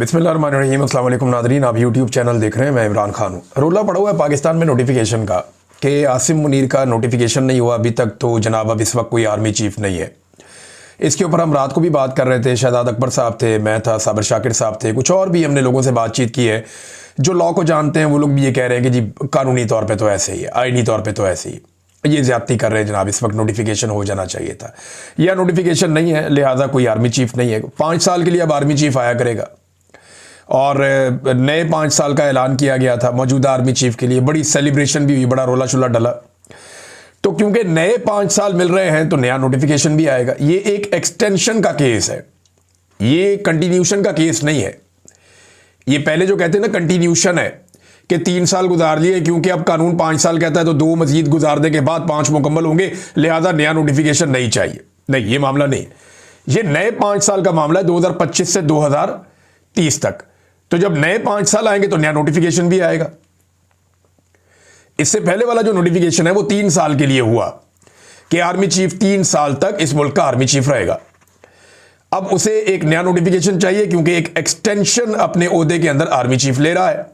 बिस्मिल्लाहिर्रहमानिर्रहीम। अस्सलाम वालेकुम नादरीन, आप यूट्यूब चैनल देख रहे हैं। मैं इमरान खान हूँ। रोला पड़ा हुआ है पाकिस्तान में नोटिफिकेशन का कि आसिम मुनीर का नोटिफिकेशन नहीं हुआ अभी तक, तो जनाब अब इस वक्त कोई आर्मी चीफ नहीं है। इसके ऊपर हम रात को भी बात कर रहे थे। शहजाद अकबर साहब थे, मैं था, साबिर शाकिर साहब थे, कुछ और भी हमने लोगों से बातचीत की है जो लॉ को जानते हैं। वो लोग भी ये कह रहे हैं कि जी कानूनी तौर पर तो ऐसे ही है, आईनी तौर पर तो ऐसे ही, ये ज्यादती कर रहे हैं जनाब। इस वक्त नोटिफिकेशन हो जाना चाहिए था, या नोटिफिकेशन नहीं है लिहाजा कोई आर्मी चीफ नहीं है। 5 साल के लिए अब आर्मी चीफ आया करेगा और नए 5 साल का ऐलान किया गया था मौजूदा आर्मी चीफ के लिए। बड़ी सेलिब्रेशन भी हुई, बड़ा रोला शुला डला। तो क्योंकि नए 5 साल मिल रहे हैं तो नया नोटिफिकेशन भी आएगा। ये एक एक्सटेंशन का केस है, ये कंटिन्यूशन का केस नहीं है। ये पहले जो कहते हैं ना कंटिन्यूशन है कि 3 साल गुजार लिए, क्योंकि अब कानून 5 साल कहता है तो 2 मजीद गुजारने के बाद 5 मुकम्मल होंगे, लिहाजा नया नोटिफिकेशन नहीं चाहिए। नहीं, ये मामला नहीं। ये नए 5 साल का मामला है, 2025 से 2030 तक। तो जब नए 5 साल आएंगे तो नया नोटिफिकेशन भी आएगा। इससे पहले वाला जो नोटिफिकेशन है वो 3 साल के लिए हुआ कि आर्मी चीफ 3 साल तक इस मुल्क का आर्मी चीफ रहेगा। अब उसे एक नया नोटिफिकेशन चाहिए क्योंकि एक एक्सटेंशन अपने ओहदे के अंदर आर्मी चीफ ले रहा है।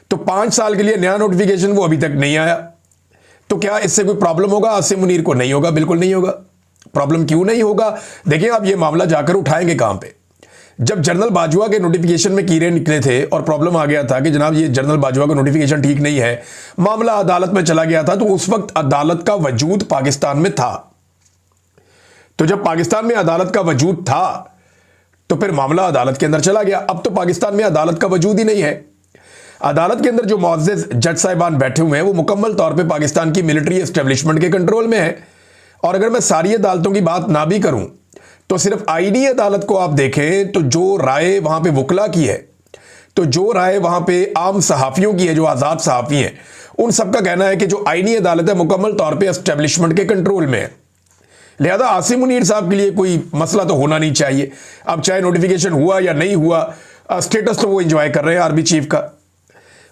तो 5 साल के लिए नया नोटिफिकेशन वो अभी तक नहीं आया। तो क्या इससे कोई प्रॉब्लम होगा आसिम मुनीर को? नहीं होगा, बिल्कुल नहीं होगा। प्रॉब्लम क्यों नहीं होगा? देखिए, आप ये मामला जाकर उठाएंगे कहां पे? जब जनरल बाजवा के नोटिफिकेशन में कीड़े निकले थे और प्रॉब्लम आ गया था कि जनाब ये जनरल बाजवा का नोटिफिकेशन ठीक नहीं है, मामला अदालत में चला गया था, तो उस वक्त अदालत का वजूद पाकिस्तान में था। तो जब पाकिस्तान में अदालत का वजूद था तो फिर मामला अदालत के अंदर चला गया। अब तो पाकिस्तान में अदालत का वजूद ही नहीं है। अदालत के अंदर जो मुअज़्ज़िज़ जज साहिबान बैठे हुए हैं वो मुकम्मल तौर पे पाकिस्तान की मिलिट्री एस्टेब्लिशमेंट के कंट्रोल में है। और अगर मैं सारी अदालतों की बात ना भी करूं तो सिर्फ आईनी अदालत को आप देखें तो जो राय वहां पे वकला की है, तो जो राय वहां पे आम सहाफ़ियों की है, जो आज़ाद सहाफ़ी हैं, उन सबका कहना है कि जो आईनी अदालत है मुकम्मल तौर पर एस्टेब्लिशमेंट के कंट्रोल में है। लिहाजा आसिम मुनीर साहब के लिए कोई मसला तो होना नहीं चाहिए। अब चाहे नोटिफिकेशन हुआ या नहीं हुआ, स्टेटस तो वो इंजॉय कर रहे हैं आर्मी चीफ का।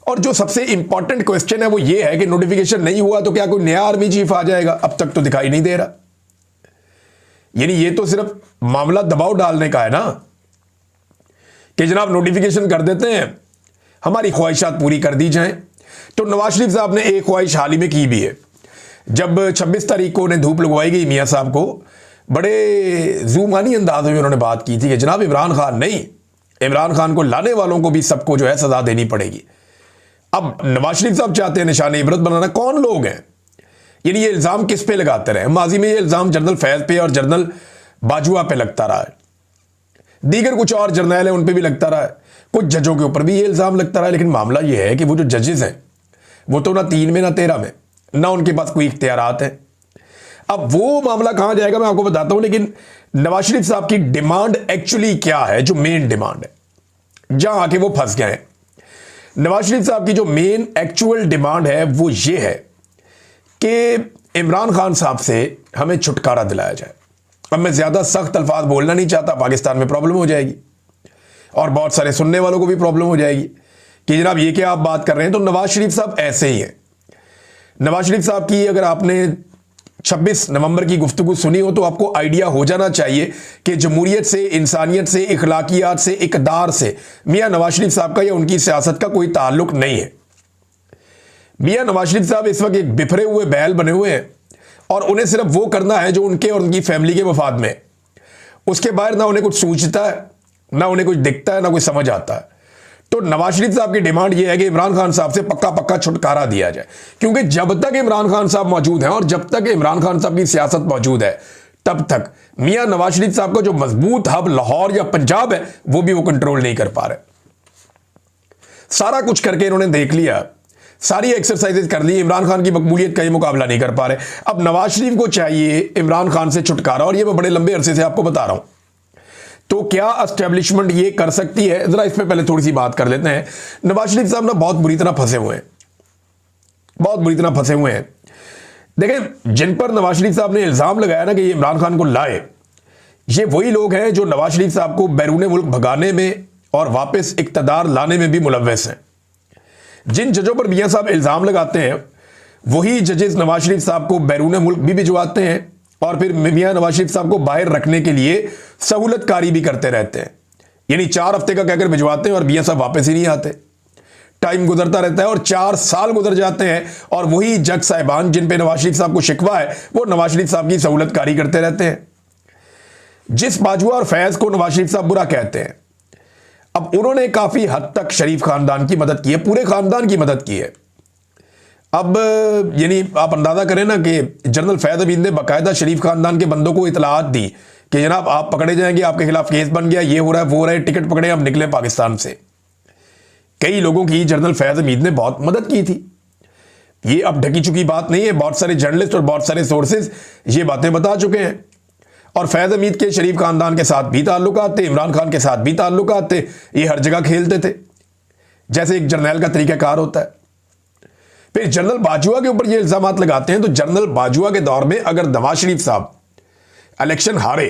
और जो सबसे इंपॉर्टेंट क्वेश्चन है वो ये है कि नोटिफिकेशन नहीं हुआ तो क्या कोई नया आर्मी चीफ आ जाएगा? अब तक तो दिखाई नहीं दे रहा। यानी ये तो सिर्फ मामला दबाव डालने का है ना कि जनाब नोटिफिकेशन कर देते हैं, हमारी ख्वाहिशात पूरी कर दी जाएं। तो नवाज शरीफ साहब ने एक ख्वाहिश हाल ही में की भी है। जब 26 तारीख को उन्हें धूप लगवाई गई मियाँ साहब को, बड़े ज़ूमानी अंदाज में उन्होंने बात की थी कि जनाब इमरान खान नहीं, इमरान खान को लाने वालों को भी सबको जो है सजा देनी पड़ेगी। अब नवाज शरीफ साहब चाहते हैं निशान इबरत बनाना। कौन लोग हैं? यानी ये इल्ज़ाम किस पे लगाते रहे? माजी में ये इल्ज़ाम जनरल फैज पे और जनरल बाजवा पे लगता रहा है, दीगर कुछ और जर्नैल है उन पे भी लगता रहा है, कुछ जजों के ऊपर भी ये इल्ज़ाम लगता रहा है। लेकिन मामला ये है कि वो जो जजेस हैं वो तो ना 3 में ना 13 में, ना उनके पास कोई इख्तियारात है। अब वो मामला कहां जाएगा मैं आपको बताता हूं। लेकिन नवाज शरीफ साहब की डिमांड एक्चुअली क्या है, जो मेन डिमांड है, जहां आके वो फंस गए हैं। नवाज शरीफ साहब की जो मेन एक्चुअल डिमांड है वो ये है कि इमरान खान साहब से हमें छुटकारा दिलाया जाए। अब मैं ज्यादा सख्त अल्फाज बोलना नहीं चाहता, पाकिस्तान में प्रॉब्लम हो जाएगी और बहुत सारे सुनने वालों को भी प्रॉब्लम हो जाएगी कि जनाब ये क्या आप बात कर रहे हैं। तो नवाज शरीफ साहब ऐसे ही हैं। नवाज शरीफ साहब की अगर आपने 26 नवंबर की गुफ्तगू सुनी हो तो आपको आइडिया हो जाना चाहिए कि जमहूरियत से, इंसानियत से, इखलाकियात से, इकदार से मियां नवाज शरीफ साहब का या उनकी सियासत का कोई ताल्लुक नहीं है। मियां नवाज शरीफ साहब इस वक्त एक बिफरे हुए बैल बने हुए हैं और उन्हें सिर्फ वो करना है जो उनके और उनकी फैमिली के मफाद में। उसके बाहर ना उन्हें कुछ सूझता है, ना उन्हें कुछ दिखता है, ना कुछ समझ आता है। तो नवाज शरीफ साहब की डिमांड यह है कि इमरान खान साहब से पक्का पक्का छुटकारा दिया जाए, क्योंकि जब तक इमरान खान साहब मौजूद हैं और जब तक इमरान खान साहब की सियासत मौजूद है तब तक मियां नवाज शरीफ साहब का जो मजबूत हब लाहौर या पंजाब है वो भी वो कंट्रोल नहीं कर पा रहे। सारा कुछ करके इन्होंने देख लिया, सारी एक्सरसाइजेज कर ली, इमरान खान की मकबूलियत का ये मुकाबला नहीं कर पा रहे। अब नवाज शरीफ को चाहिए इमरान खान से छुटकारा, और ये मैं बड़े लंबे अरसे से आपको बता रहा हूं। तो क्या एस्टेब्लिशमेंट ये कर सकती है? जरा इस पे पहले थोड़ी सी बात कर लेते हैं। नवाज शरीफ साहब ना बहुत बुरी तरह फंसे हुए हैं, बहुत बुरी तरह फंसे हुए हैं। देखें, जिन पर नवाज शरीफ साहब ने इल्जाम लगाया ना कि ये इमरान खान को लाए, ये वही लोग हैं जो नवाज शरीफ साहब को बैरून मुल्क भगाने में और वापस इक्तदार लाने में भी मुलव्वस हैं। जिन जजों पर मियां साहब इल्जाम लगाते हैं वही जजेस नवाज शरीफ साहब को बैरून मुल्क भी भिजवाते हैं और फिर मियां नवाज शरीफ साहब को बाहर रखने के लिए सहूलतकारी भी करते रहते हैं। यानी 4 हफ्ते का कहकर भिजवाते हैं और मियां साहब वापस ही नहीं आते। टाइम गुजरता रहता है और 4 साल गुजर जाते हैं और वही जज साहिबान जिन पे नवाज शरीफ साहब को शिकवा है वो नवाज शरीफ साहब की सहूलतकारी करते रहते हैं। जिस बाजवा और फैज को नवाज शरीफ साहब बुरा कहते हैं, अब उन्होंने काफी हद तक शरीफ खानदान की मदद की है, पूरे खानदान की मदद की है। अब यानी आप अंदाजा करें ना कि जनरल फैज हमीद ने बाकायदा शरीफ खानदान के बंदों को इतलात दी कि जनाब आप पकड़े जाएंगे, आपके खिलाफ केस बन गया, ये हो रहा है, वो हो रहा है, टिकट पकड़े, आप निकले पाकिस्तान से। कई लोगों की जनरल फैज हमीद ने बहुत मदद की थी। ये अब ढकी चुकी बात नहीं है, बहुत सारे जर्नलिस्ट और बहुत सारे सोर्सेज ये बातें बता चुके हैं। और फैज हमीद के शरीफ खानदान के साथ भी ताल्लुकात थे, इमरान खान के साथ भी ताल्लुकात थे, ये हर जगह खेलते थे जैसे एक जर्नैल का तरीकाकार होता है। फिर जनरल बाजवा के ऊपर ये इल्जाम लगाते हैं, तो जनरल बाजवा के दौर में अगर नवाज शरीफ साहब इलेक्शन हारे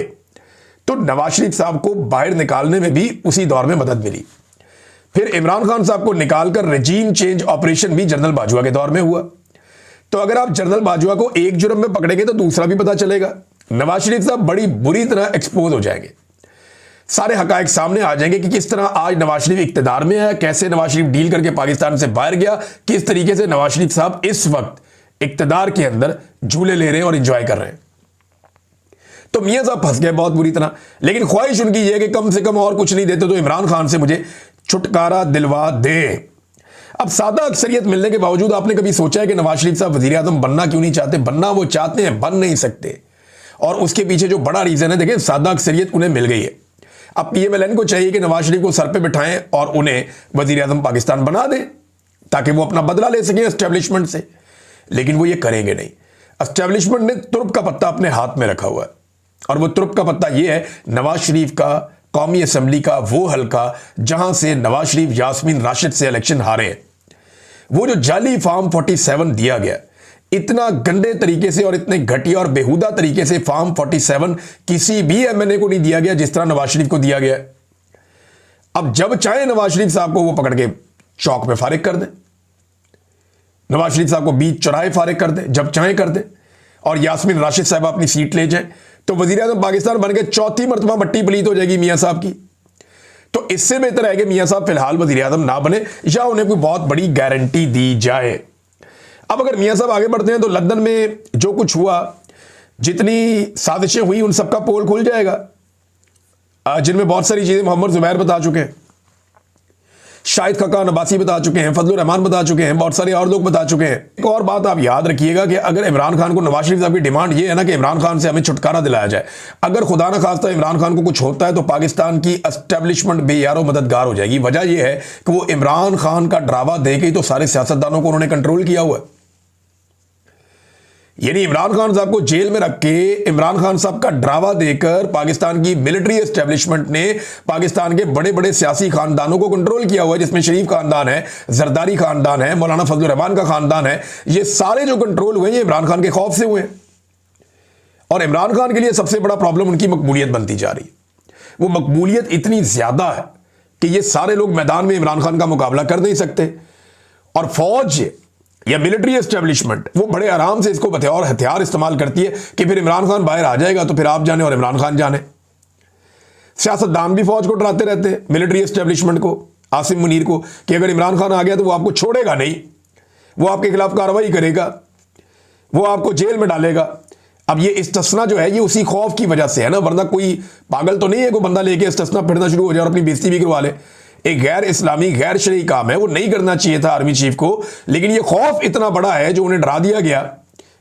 तो नवाज शरीफ साहब को बाहर निकालने में भी उसी दौर में मदद मिली। फिर इमरान खान साहब को निकालकर रेजीम चेंज ऑपरेशन भी जनरल बाजवा के दौर में हुआ। तो अगर आप जनरल बाजवा को एक जुर्म में पकड़ेंगे तो दूसरा भी पता चलेगा। नवाज शरीफ साहब बड़ी बुरी तरह एक्सपोज हो जाएंगे, सारे हकायक सामने आ जाएंगे कि किस तरह आज नवाज शरीफ इक्तदार में है, कैसे नवाज शरीफ डील करके पाकिस्तान से बाहर गया, किस तरीके से नवाज शरीफ साहब इस वक्त इक्तदार के अंदर झूले ले रहे हैं और इंजॉय कर रहे हैं। तो मियां साहब फंस गए बहुत बुरी तरह। लेकिन ख्वाहिश उनकी यह कि कम से कम और कुछ नहीं देते तो इमरान खान से मुझे छुटकारा दिलवा दे। अब सादा अक्सरियत मिलने के बावजूद आपने कभी सोचा है कि नवाज शरीफ साहब वजीर आजम बनना क्यों नहीं चाहते? बनना वो चाहते हैं, बन नहीं सकते। और उसके पीछे जो बड़ा रीजन है, देखिए सादा अक्सरियत उन्हें मिल गई है। अब PMLN को चाहिए कि नवाज शरीफ को सर पे बिठाएं और उन्हें वजीर आजम पाकिस्तान बना दें ताकि वो अपना बदला ले सकें एस्टेब्लिशमेंट से। लेकिन वो ये करेंगे नहीं। एस्टेब्लिशमेंट ने तुर्क का पत्ता अपने हाथ में रखा हुआ है और वो तुर्क का पत्ता ये है नवाज शरीफ का कौमी असम्बली का वो हल्का जहां से नवाज शरीफ यास्मीन राशिद से इलेक्शन हारे हैं। वो जो जाली फॉर्म 47 दिया गया, इतना गंदे तरीके से और इतने घटिया और बेहुदा तरीके से फॉर्म 47 किसी भी MNA को नहीं दिया गया जिस तरह नवाज शरीफ को दिया गया। अब जब चाहे नवाज शरीफ साहब को वो पकड़ के चौक पे फारिग कर दे, नवाज शरीफ साहब को बीच चौराहे फारिग कर दे, जब चाहे कर दे, और यास्मीन राशिद साहब अपनी सीट ले जाए तो वजीर आजम पाकिस्तान बन के चौथी मरतबा मट्टी पलीत हो जाएगी मियां साहब की। तो इससे बेहतर है कि मियां साहब फिलहाल वजीर आजम ना बने या उन्हें कोई बहुत बड़ी गारंटी दी जाए। अब अगर मियां साहब आगे बढ़ते हैं तो लंदन में जो कुछ हुआ, जितनी साजिशें हुई, उन सबका पोल खुल जाएगा, जिनमें बहुत सारी चीजें मोहम्मद जुबैर बता चुके हैं, शाहिद खकान अब्बासी बता चुके हैं, फजलुर रहमान बता चुके हैं, बहुत सारे और लोग बता चुके हैं। एक और बात आप याद रखिएगा कि अगर इमरान खान को, नवाज शरीफ साहब की डिमांड ये है ना कि इमरान खान से हमें छुटकारा दिलाया जाए, अगर खुदा ना खास्ता इमरान खान को कुछ होता है तो पाकिस्तान की एस्टेब्लिशमेंट बेयारो मददगार हो जाएगी। वजह यह है कि वो इमरान खान का ड्रावा दे के ही तो सारे सियासतदानों को उन्होंने कंट्रोल किया हुआ है। यानी इमरान खान साहब को जेल में रख के इमरान खान साहब का ड्रावा देकर पाकिस्तान की मिलिट्री एस्टेब्लिशमेंट ने पाकिस्तान के बड़े बड़े सियासी खानदानों को कंट्रोल किया हुआ है, जिसमें शरीफ खानदान है, जरदारी खानदान है, मौलाना फजलुर रहमान का खानदान है। ये सारे जो कंट्रोल हुए ये इमरान खान के खौफ से हुए। और इमरान खान के लिए सबसे बड़ा प्रॉब्लम उनकी मकबूलियत बनती जा रही है। वो मकबूलियत इतनी ज्यादा है कि ये सारे लोग मैदान में इमरान खान का मुकाबला कर नहीं सकते। और फौज या मिलिट्री एस्टेब्लिशमेंट वो बड़े आराम से इसको बतौर हथियार इस्तेमाल करती है कि फिर इमरान खान बाहर आ जाएगा तो फिर आप जाने और इमरान खान जाने। सियासतदान भी फौज को डराते रहते हैं, मिलिट्री एस्टेब्लिशमेंट को, आसिम मुनीर को, कि अगर इमरान खान आ गया तो वो आपको छोड़ेगा नहीं, वो आपके खिलाफ कार्रवाई करेगा, वो आपको जेल में डालेगा। अब ये इस्तिस्ना जो है ये उसी खौफ की वजह से है ना, वरना कोई पागल तो नहीं है कोई बंदा लेके इस्तिस्ना फिरना शुरू हो जाए और अपनी बेइज्जती भी करवा ले। एक गैर इस्लामी गैर शरई काम है, वो नहीं करना चाहिए था आर्मी चीफ को, लेकिन ये खौफ इतना बड़ा है जो उन्हें डरा दिया गया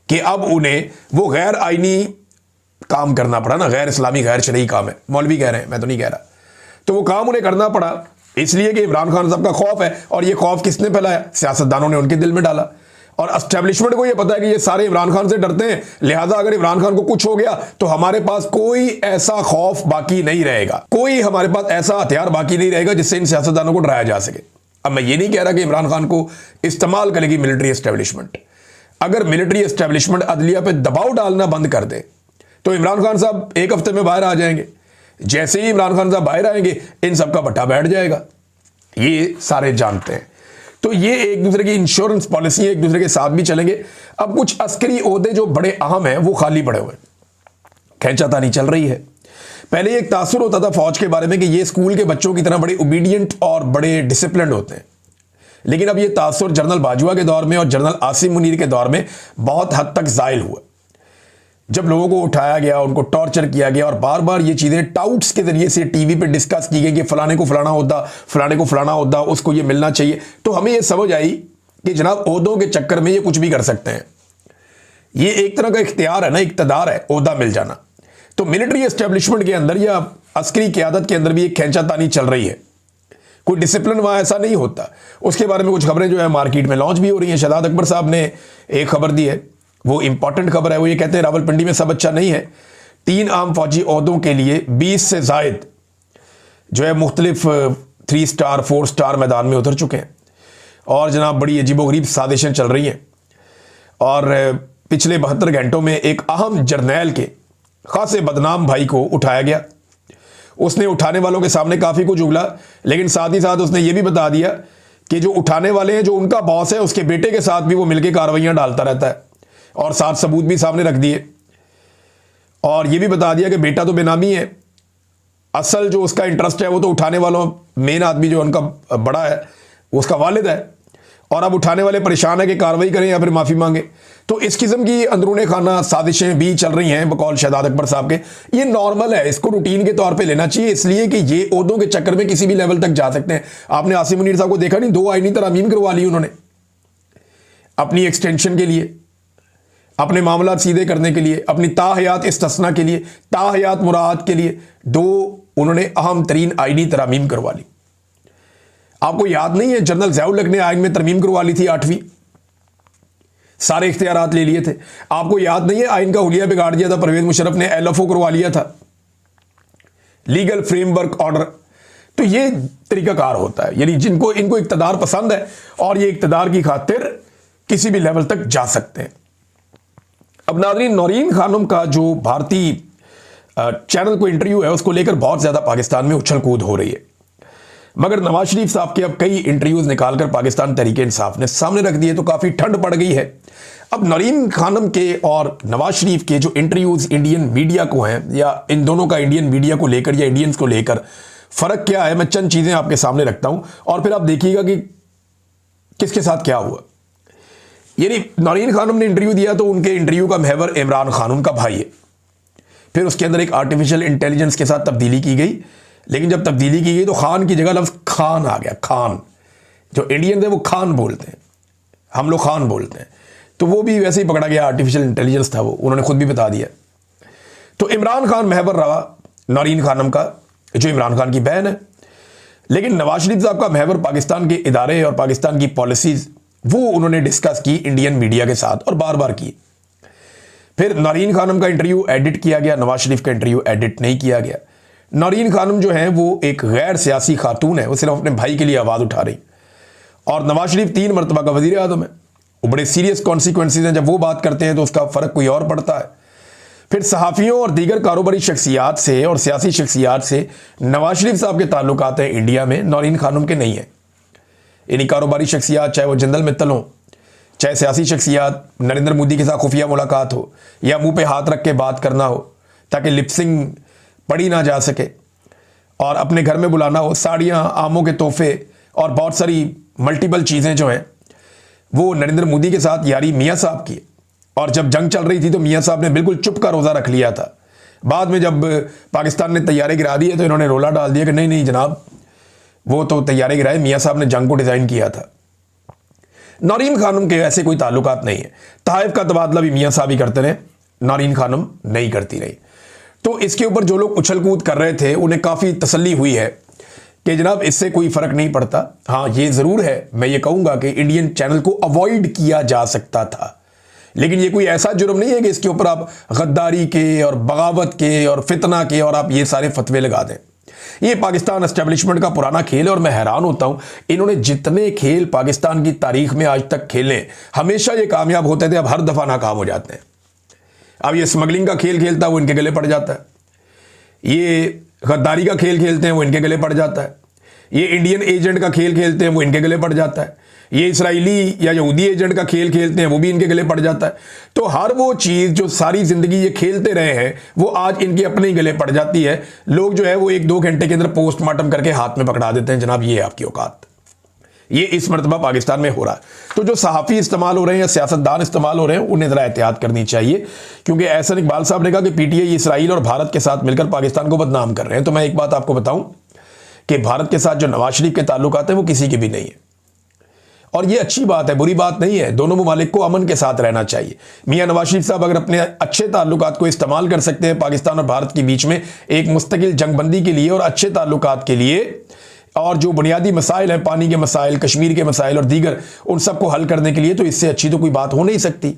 कि अब उन्हें वो गैर आईनी काम करना पड़ा ना, गैर इस्लामी गैर शरई काम है, मौलवी कह रहे हैं, मैं तो नहीं कह रहा। तो वो काम उन्हें करना पड़ा इसलिए कि इमरान खान साहब का खौफ है। और ये खौफ किसने फैलाया? सियासतदानों ने उनके दिल में डाला। और एस्टेब्लिशमेंट को ये पता है कि ये सारे इमरान खान से डरते हैं, लिहाजा अगर इमरान खान को कुछ हो गया तो हमारे पास कोई ऐसा खौफ बाकी नहीं रहेगा, कोई हमारे पास ऐसा हथियार बाकी नहीं रहेगा जिससे इन सियासतदानों को डराया जा सके। अब मैं ये नहीं कह रहा कि इमरान खान को इस्तेमाल करेगी मिलिट्री एस्टेब्लिशमेंट। अगर मिलिट्री एस्टेब्लिशमेंट अदलिया पे दबाव डालना बंद कर दे तो इमरान खान साहब एक हफ्ते में बाहर आ जाएंगे। जैसे ही इमरान खान साहब बाहर आएंगे इन सबका भट्टा बैठ जाएगा, ये सारे जानते हैं। तो ये एक दूसरे की इंश्योरेंस पॉलिसी एक दूसरे के साथ भी चलेंगे। अब कुछ अस्करी ओहदे जो बड़े अहम हैं वो खाली पड़े हुए, खैंचातानी चल रही है। पहले एक तासुर होता था फौज के बारे में कि ये स्कूल के बच्चों की तरह बड़े ओबीडियंट और बड़े डिसिप्लिन्ड होते हैं, लेकिन अब ये तासुर जनरल बाजवा के दौर में और जनरल आसिम मुनीर के दौर में बहुत हद तक ज़ायल हुआ। जब लोगों को उठाया गया, उनको टॉर्चर किया गया और बार बार ये चीज़ें टाउट्स के जरिए से टीवी पे डिस्कस की गई कि फलाने को फलाना होता, फलाने को फलाना होता, उसको ये मिलना चाहिए, तो हमें ये समझ आई कि जनाब ओहदों के चक्कर में ये कुछ भी कर सकते हैं। ये एक तरह का इख्तियार है ना, इक़्तिदार है, ओहदा मिल जाना। तो मिलिट्री एस्टेब्लिशमेंट के अंदर या अस्करी क़यादत के अंदर भी एक खींचातानी चल रही है, कोई डिसिप्लिन वहाँ ऐसा नहीं होता। उसके बारे में कुछ खबरें जो है मार्केट में लॉन्च भी हो रही हैं। शहजाद अकबर साहब ने एक खबर दी है, वो इंपॉर्टेंट खबर है। वो ये कहते हैं रावलपिंडी में सब अच्छा नहीं है, 3 आम फौजी ओहदों के लिए 20 से ज़ायद जो है मुख्तलिफ 3 स्टार 4 स्टार मैदान में उतर चुके हैं और जनाब बड़ी अजीबोगरीब साजिशें चल रही हैं। और पिछले 72 घंटों में एक अहम जर्नैल के खासे बदनाम भाई को उठाया गया। उसने उठाने वालों के सामने काफ़ी कुछ उगला, लेकिन साथ ही साथ उसने ये भी बता दिया कि जो उठाने वाले हैं, जो उनका बॉस है, उसके बेटे के साथ भी वो मिलकर कार्रवाइयाँ डालता रहता है और साथ सबूत भी सामने रख दिए। और ये भी बता दिया कि बेटा तो बेनामी है, असल जो उसका इंटरेस्ट है वो तो उठाने वालों, मेन आदमी जो उनका बड़ा है वो उसका वालिद है, और अब उठाने वाले परेशान है कि कार्रवाई करें या फिर माफ़ी मांगे। तो इस किस्म की अंदरूने खाना साजिशें भी चल रही हैं बकौल शहजाद अकबर साहब के। ये नॉर्मल है, इसको रूटीन के तौर पे लेना चाहिए, इसलिए कि ये ओहदों के चक्कर में किसी भी लेवल तक जा सकते हैं। आपने आसिम मुनीर साहब को देखा नहीं, 2 आईनी तरमीम करवा ली उन्होंने अपनी एक्सटेंशन के लिए, अपने मामला सीधे करने के लिए, अपनी ताहयात इस्तिस्ना के लिए, ताहयात मुराद के लिए 2 उन्होंने अहम तरीन आईनी तरमीम करवा ली। आपको याद नहीं है जनरल ज़िया-उल-हक ने आइन में तरमीम करवा ली थी 8वीं, सारे इख्तियारात ले लिए थे। आपको याद नहीं है आइन का हुलिया बिगाड़ दिया था परवेज मुशर्रफ ने, LFO करवा लिया था, लीगल फ्रेमवर्क ऑर्डर। तो ये तरीकाकार होता है, यानी जिनको इनको इक़्तिदार पसंद है और ये इक़्तिदार की खातिर किसी भी लेवल तक जा सकते हैं। अब नाज़रीन, नौरीन खानम का जो भारतीय चैनल को इंटरव्यू है उसको लेकर बहुत ज़्यादा पाकिस्तान में उछल कूद हो रही है, मगर नवाज शरीफ साहब के अब कई इंटरव्यूज़ निकालकर पाकिस्तान तहरीक इंसाफ ने सामने रख दिए तो काफ़ी ठंड पड़ गई है। अब नौरीन खानम के और नवाज शरीफ के जो इंटरव्यूज़ इंडियन मीडिया को हैं, या इन दोनों का इंडियन मीडिया को लेकर या इंडियंस को लेकर फ़र्क क्या है, मैं चंद चीज़ें आपके सामने रखता हूँ और फिर आप देखिएगा कि किसके साथ क्या हुआ। यानी नौरीन खानम ने इंटरव्यू दिया तो उनके इंटरव्यू का महवर इमरान खान उनका भाई है। फिर उसके अंदर एक आर्टिफिशियल इंटेलिजेंस के साथ तब्दीली की गई, लेकिन जब तब्दीली की गई तो खान की जगह लफ्ज़ खान आ गया। खान, जो इंडियन है वो खान बोलते हैं, हम लोग खान बोलते हैं, तो वो भी वैसे ही पकड़ा गया, आर्टिफिशियल इंटेलिजेंस था वो, उन्होंने खुद भी बता दिया। तो इमरान खान महवर रहा नौरीन खानम का, जो इमरान खान की बहन है। लेकिन नवाज शरीफ साहब का महवर पाकिस्तान के इदारे और पाकिस्तान की पॉलिसीज़ वो उन्होंने डिस्कस की इंडियन मीडिया के साथ और बार बार की। फिर नौरीन खानम का इंटरव्यू एडिट किया गया, नवाज शरीफ का इंटरव्यू एडिट नहीं किया गया। नौरीन खानम जो है वो एक गैर सियासी खातून है, वो सिर्फ अपने भाई के लिए आवाज़ उठा रही, और नवाज शरीफ 3 मरतबा का वज़ीर आज़म है। वो बड़े सीरियस कॉन्सिक्वेंसेज हैं, जब वो बात करते हैं तो उसका फ़र्क कोई और पड़ता है। फिर सहाफ़ियों और दीगर कारोबारी शख्सियात से और सियासी शख्सियात से नवाज शरीफ साहब के ताल्लुकात हैं इंडिया में, नौरीन खानम के नहीं है। यानी कारोबारी शख्सियात, चाहे वो जिंदल मित्तल हों, चाहे सियासी शख्सियात, नरेंद्र मोदी के साथ खुफिया मुलाकात हो या मुंह पे हाथ रख के बात करना हो ताकि लिपसिंग पढ़ी ना जा सके, और अपने घर में बुलाना हो, साड़ियाँ, आमों के तोहफे और बहुत सारी मल्टीपल चीज़ें जो हैं वो नरेंद्र मोदी के साथ यारी मियाँ साहब की। और जब जंग चल रही थी तो मियाँ साहब ने बिल्कुल चुप का रोज़ा रख लिया था। बाद में जब पाकिस्तान ने तैयारे गिरा दिए तो इन्होंने रोला डाल दिया कि नहीं नहीं जनाब, वो तो तैयारे गिराए, मियाँ साहब ने जंग को डिज़ाइन किया था। नौरीन खानम के ऐसे कोई ताल्लुकात नहीं है। तहाइफ का तबादला भी मियाँ साहब ही करते रहे, नौरीन खानम नहीं करती रही। तो इसके ऊपर जो लोग उछल कूद कर रहे थे उन्हें काफ़ी तसल्ली हुई है कि जनाब इससे कोई फ़र्क नहीं पड़ता। हाँ, ये ज़रूर है, मैं ये कहूँगा कि इंडियन चैनल को अवॉइड किया जा सकता था, लेकिन ये कोई ऐसा जुर्म नहीं है कि इसके ऊपर आप गद्दारी के और बगावत के और फितना के और आप ये सारे फतवे लगा दें। ये पाकिस्तान एस्टेब्लिशमेंट का पुराना खेल है और मैं हैरान होता हूँ, इन्होंने जितने खेल पाकिस्तान की तारीख में आज तक खेले हमेशा ये कामयाब होते थे, अब हर दफ़ा नाकाम हो जाते हैं। अब ये स्मगलिंग का खेल खेलता है वो इनके गले पड़ जाता है, ये गद्दारी का खेल खेलते हैं वो इनके गले पड़ जाता है, ये इंडियन एजेंट का खेल खेलते हैं, वो इनके गले पड़ जाता है। ये इसराइली या यहूदी एजेंट का खेल खेलते हैं, वो भी इनके गले पड़ जाता है। तो हर वो चीज़ जो सारी ज़िंदगी ये खेलते रहे हैं, वो आज इनके अपने ही गले पड़ जाती है। लोग जो है वो 1-2 घंटे के अंदर पोस्टमार्टम करके हाथ में पकड़ा देते हैं, जनाब ये है आपकी औकात। ये इस मरतबा पाकिस्तान में हो रहा है। तो जो सहाफ़ी इस्तेमाल हो रहे हैं या सियासतदान इस्तेमाल हो रहे हैं, उन्हें ज़रा एहतियात करनी चाहिए, क्योंकि एहसन इकबाल साहब ने कहा कि पीटीआई इसराइल और भारत के साथ मिलकर पाकिस्तान को बदनाम कर रहे हैं। तो मैं एक बात आपको बताऊं कि भारत के साथ जो नवाज शरीफ के ताल्लुकात हैं वो किसी के भी नहीं है, और ये अच्छी बात है, बुरी बात नहीं है। दोनों ममालिक को अमन के साथ रहना चाहिए। मियां नवाज शरीफ साहब अगर अपने अच्छे ताल्लुकात को इस्तेमाल कर सकते हैं पाकिस्तान और भारत के बीच में एक मुस्तकिल जंगबंदी के लिए और अच्छे ताल्लुकात के लिए, और जो बुनियादी मसाइल हैं, पानी के मसाइल, कश्मीर के मसाइल और दीगर, उन सबको हल करने के लिए, तो इससे अच्छी तो कोई बात हो नहीं सकती।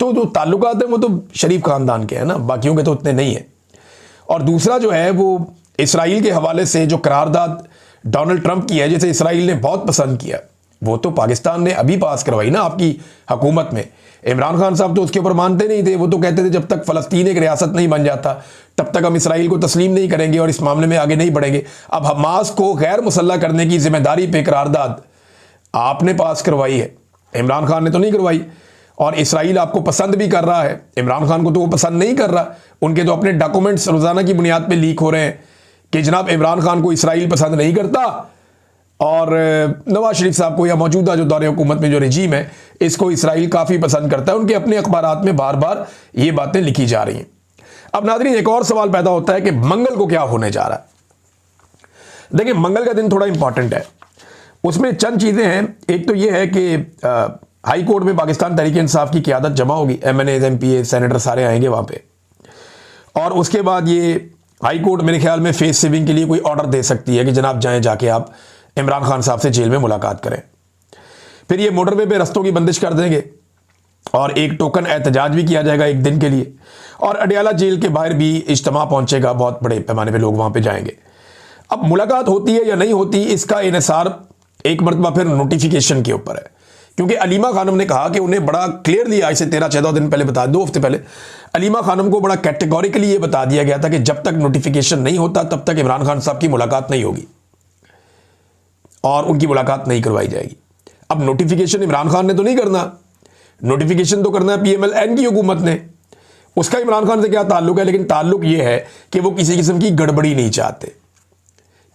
तो जो ताल्लुकात हैं वो तो शरीफ खानदान के हैं ना, बाकियों के तो उतने नहीं है। और दूसरा जो है वो इसराइल के हवाले से जो करारदाद डोनाल्ड ट्रंप की है, जिसे इसराइल ने बहुत पसंद किया, वो तो पाकिस्तान ने अभी पास करवाई ना आपकी हुकूमत में। इमरान खान साहब तो उसके ऊपर मानते नहीं थे, वो तो कहते थे जब तक फ़लस्तीन एक रियासत नहीं बन जाता तब तक हम इसराइल को तस्लीम नहीं करेंगे और इस मामले में आगे नहीं बढ़ेंगे। अब हमास को गैर मुसल्लह करने की जिम्मेदारी पे करारदाद आपने पास करवाई है, इमरान खान ने तो नहीं करवाई। और इसराइल आपको पसंद भी कर रहा है, इमरान खान को तो वो पसंद नहीं कर रहा। उनके तो अपने डॉक्यूमेंट्स रोज़ाना की बुनियाद पर लीक हो रहे हैं कि जनाब इमरान खान को इसराइल पसंद नहीं करता, और नवाज शरीफ साहब को या मौजूदा जो दौरे हुकूमत में जो रजीम है इसको इसराइल काफ़ी पसंद करता है। उनके अपने अखबारात में बार बार ये बातें लिखी जा रही हैं। अब नाज़रीन, एक और सवाल पैदा होता है कि मंगल को क्या होने जा रहा है। देखिए, मंगल का दिन थोड़ा इंपॉर्टेंट है, उसमें चंद चीज़ें हैं। एक तो ये है कि हाई कोर्ट में पाकिस्तान तहरीक इंसाफ की क़यादत जमा होगी, MNAs MPA सेनेटर सारे आएंगे वहाँ पे, और उसके बाद ये हाई कोर्ट मेरे ख्याल में फेस सेविंग के लिए कोई ऑर्डर दे सकती है कि जनाब जाएँ, जाके आप इमरान खान साहब से जेल में मुलाकात करें। फिर ये मोटरवे पे रस्तों की बंदिश कर देंगे और एक टोकन एहतजाज भी किया जाएगा एक दिन के लिए, और अडियाला जेल के बाहर भी इज्तिमा पहुंचेगा, बहुत बड़े पैमाने पे लोग वहां पे जाएंगे। अब मुलाकात होती है या नहीं होती, इसका इन्हिसार एक मरतबा फिर नोटिफिकेशन के ऊपर है, क्योंकि अलीमा खानम ने कहा कि उन्हें बड़ा क्लियरली आज से 13-14 दिन पहले 2 हफ्ते पहले अलीमा खानम को बड़ा कैटेगोरिकली ये बता दिया गया था कि जब तक नोटिफिकेशन नहीं होता तब तक इमरान खान साहब की मुलाकात नहीं होगी और उनकी मुलाकात नहीं करवाई जाएगी। अब नोटिफिकेशन इमरान खान ने तो नहीं करना, नोटिफिकेशन तो करना है PMLN की हुकूमत ने। उसका इमरान खान से क्या ताल्लुक है, लेकिन ताल्लुक ये है कि वो किसी किस्म की गड़बड़ी नहीं चाहते,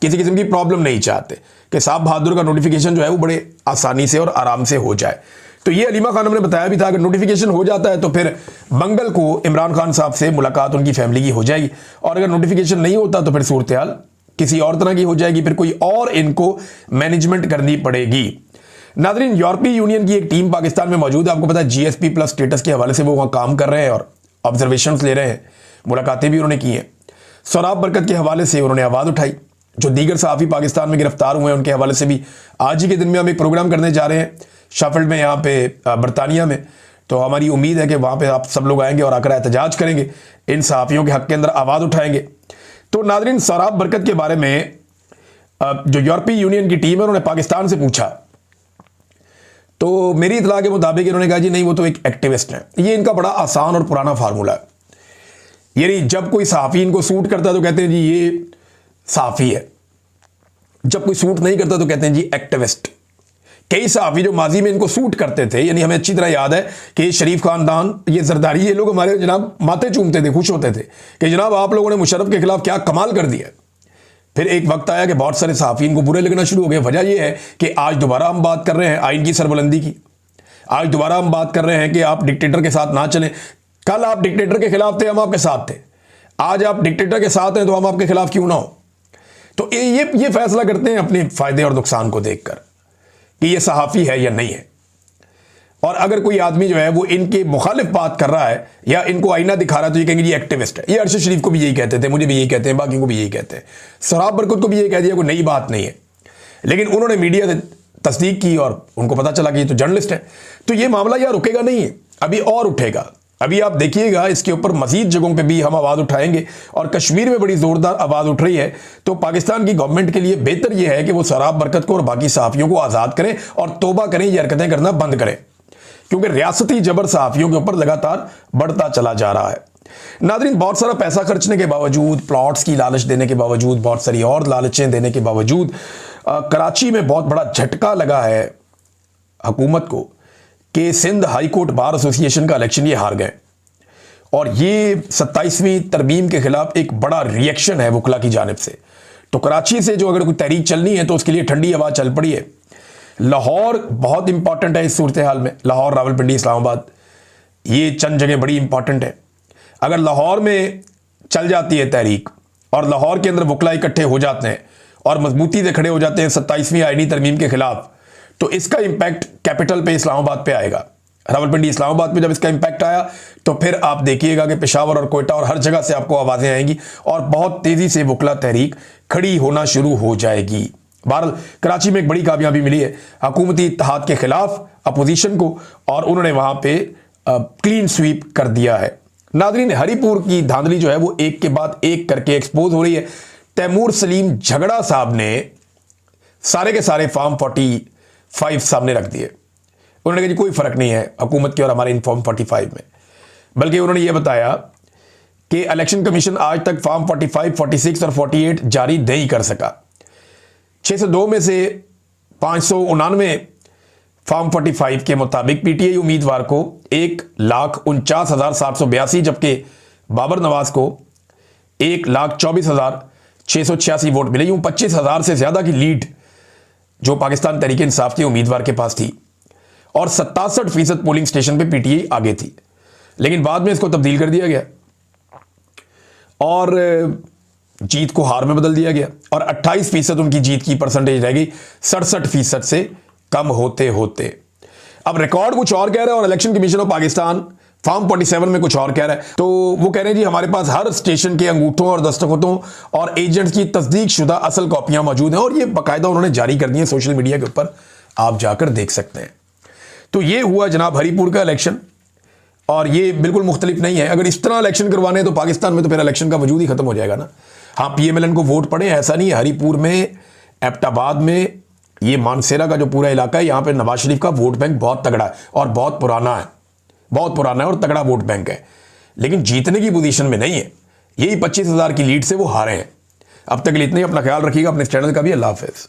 किसी किस्म की प्रॉब्लम नहीं चाहते कि साहब बहादुर का नोटिफिकेशन जो है वो बड़े आसानी से और आराम से हो जाए। तो ये अलीमा खानम ने बताया भी था कि नोटिफिकेशन हो जाता है तो फिर मंगल को इमरान खान साहब से मुलाकात उनकी फैमिली की हो जाएगी, और अगर नोटिफिकेशन नहीं होता तो फिर सूरत हाल किसी और तरह की हो जाएगी, फिर कोई और इनको मैनेजमेंट करनी पड़ेगी। नाज़रीन, यूरोपीय यूनियन की एक टीम पाकिस्तान में मौजूद है, आपको पता है GSP+ स्टेटस के हवाले से वो वहाँ काम कर रहे हैं और ऑब्जर्वेशंस ले रहे हैं, मुलाकातें भी उन्होंने की हैं। सोराब बरकत के हवाले से उन्होंने आवाज़ उठाई, जो दीगर सहाफ़ी पाकिस्तान में गिरफ्तार हुए हैं उनके हवाले से भी आज ही के दिन में हम एक प्रोग्राम करने जा रहे हैं शाफिल्ड में, यहाँ पे बरतानिया में। तो हमारी उम्मीद है कि वहाँ पर आप सब लोग आएंगे और आकर एहतजाज करेंगे, इन सहाफ़ियों के हक़ के अंदर आवाज़ उठाएंगे। तो नाज़रीन, सोराब बरकत के बारे में जो यूरोपीय यूनियन की टीम है उन्होंने पाकिस्तान से पूछा, तो मेरी इतला के मुताबिक इन्होंने कहा जी नहीं, वो तो एक एक्टिविस्ट है। ये इनका बड़ा आसान और पुराना फार्मूला है, यानी जब कोई सहाफ़ी इनको सूट करता है तो कहते हैं जी ये सहाफ़ी है, जब कोई सूट नहीं करता तो कहते हैं जी एक्टिविस्ट। कई सहाफ़ी जो माजी में इनको सूट करते थे, यानी हमें अच्छी तरह याद है कि शरीफ खानदान, ये जरदारी, ये लोग हमारे जनाब माथे चूमते थे, खुश होते थे कि जनाब आप लोगों ने मुशर्रफ के खिलाफ क्या कमाल कर दिया। फिर एक वक्त आया कि बहुत सारे सहाफ़ीन को बुरे लगना शुरू हो गए। वजह यह है कि आज दोबारा हम बात कर रहे हैं आइन की सरबुलंदी की, आज दोबारा हम बात कर रहे हैं कि आप डिक्टेटर के साथ ना चलें। कल आप डिक्टेटर के खिलाफ थे, हम आपके साथ थे, आज आप डिक्टेटर के साथ हैं तो हम आपके खिलाफ क्यों ना हो। तो ये फैसला करते हैं अपने फ़ायदे और नुकसान को देखकर कि ये सहाफ़ी है या नहीं है। और अगर कोई आदमी जो है वो इनके मुखालिफ बात कर रहा है या इनको आईना दिखा रहा है तो ये कहेंगे ये एक्टिविस्ट है। ये अरशद शरीफ को भी यही कहते थे, मुझे भी यही कहते हैं, बाकियों को भी यही कहते हैं। सोराब बरकत को भी यही कह दिया, कोई नई बात नहीं है, लेकिन उन्होंने मीडिया से तस्दीक की और उनको पता चला कि ये तो जर्नलिस्ट है। तो ये मामला यार रुकेगा नहीं है, अभी और उठेगा। अभी आप देखिएगा, इसके ऊपर मजीद जगहों पे भी हम आवाज़ उठाएंगे और कश्मीर में बड़ी ज़ोरदार आवाज़ उठ रही है। तो पाकिस्तान की गवर्नमेंट के लिए बेहतर यह है कि वो सोराब बरकत को और बाकी सहाफ़ियों को आज़ाद करें और तौबा करें, ये हरकतें करना बंद करें, क्योंकि रियासती जबर सहाफ़ियों के ऊपर लगातार बढ़ता चला जा रहा है। नादरीन, बहुत सारा पैसा खर्चने के बावजूद, प्लॉट्स की लालच देने के बावजूद, बहुत सारी और लालचें देने के बावजूद कराची में बहुत बड़ा झटका लगा है हुकूमत को कि Sindh high court bar association का इलेक्शन ये हार गए। और ये 27वीं तरमीम के खिलाफ एक बड़ा रिएक्शन है वकला की जानिब से। तो कराची से जो अगर कोई तहरीक चलनी है तो उसके लिए ठंडी हवा चल पड़ी है। लाहौर बहुत इंपॉर्टेंट है इस सूरत हाल में, लाहौर, रावलपिंडी, इस्लामाबाद, ये चंद जगह बड़ी इंपॉर्टेंट है। अगर लाहौर में चल जाती है तहरीक और लाहौर के अंदर वकला इकट्ठे हो जाते हैं और मजबूती से खड़े हो जाते हैं 27वीं आईनी तरमीम के खिलाफ, तो इसका इंपैक्ट कैपिटल पे, इस्लामाबाद पे आएगा। रावलपिंडी, इस्लामाबाद में जब इसका इंपैक्ट आया तो फिर आप देखिएगा कि पेशावर और कोयटा और हर जगह से आपको आवाजें आएंगी और बहुत तेजी से वकला तहरीक खड़ी होना शुरू हो जाएगी। बहरहाल कराची में एक बड़ी कामयाबी मिली है हुकूमती इत्तेहाद के खिलाफ अपोजिशन को, और उन्होंने वहां पे क्लीन स्वीप कर दिया है। नादरीन, हरीपुर की धांधली जो है वो एक के बाद एक करके एक्सपोज हो रही है। तैमूर सलीम झगड़ा साहब ने सारे के सारे फॉर्म 45 सामने रख दिए। उन्होंने कहा जी कोई फर्क नहीं है हुकूमत के और हमारे इन फॉर्म 45 में, बल्कि उन्होंने ये बताया कि इलेक्शन कमीशन आज तक फॉर्म 45, 46 और 48 जारी नहीं कर सका। 602 में से 599 फॉर्म 45 के मुताबिक पीटीआई उम्मीदवार को 1,49,782, जबकि बाबर नवाज को 1,24,686 वोट मिले। यूं 25,000 से ज्यादा की लीड जो पाकिस्तान तहरीक इंसाफ के उम्मीदवार के पास थी, और 67% पोलिंग स्टेशन पे पीटीआई आगे थी। लेकिन बाद में इसको तब्दील कर दिया गया और जीत को हार में बदल दिया गया, और 28% उनकी जीत की परसेंटेज रह गई 67% से कम होते होते। अब रिकॉर्ड कुछ और कह रहा है और election commission of Pakistan form 47 में कुछ और कह रहा है। तो वो कह रहे हैं जी हमारे पास हर स्टेशन के अंगूठों और दस्तखतों और एजेंट्स की तस्दीक शुदा असल कॉपियां मौजूद हैं, और ये बाकायदा उन्होंने जारी कर दी है सोशल मीडिया के ऊपर, आप जाकर देख सकते हैं। तो ये हुआ जनाब हरीपुर का इलेक्शन, और ये बिल्कुल मुख्तलिफ नहीं है। अगर इस तरह इलेक्शन करवाने हैं तो पाकिस्तान में तो फिर इलेक्शन का वजूद ही खत्म हो जाएगा ना। हाँ, पीएमएलएन को वोट पड़े, ऐसा नहीं है। हरीपुर में, एबटाबाद में, ये मानसेरा का जो पूरा इलाका है, यहाँ पे नवाज शरीफ का वोट बैंक बहुत तगड़ा है और बहुत पुराना है, बहुत पुराना है और तगड़ा वोट बैंक है, लेकिन जीतने की पोजीशन में नहीं है। यही 25,000 की लीड से वो हारे हैं। अब तक के लिए इतना ही। अपना ख्याल रखिएगा, अपने चैनल का भी। अल्लाह हाफिज।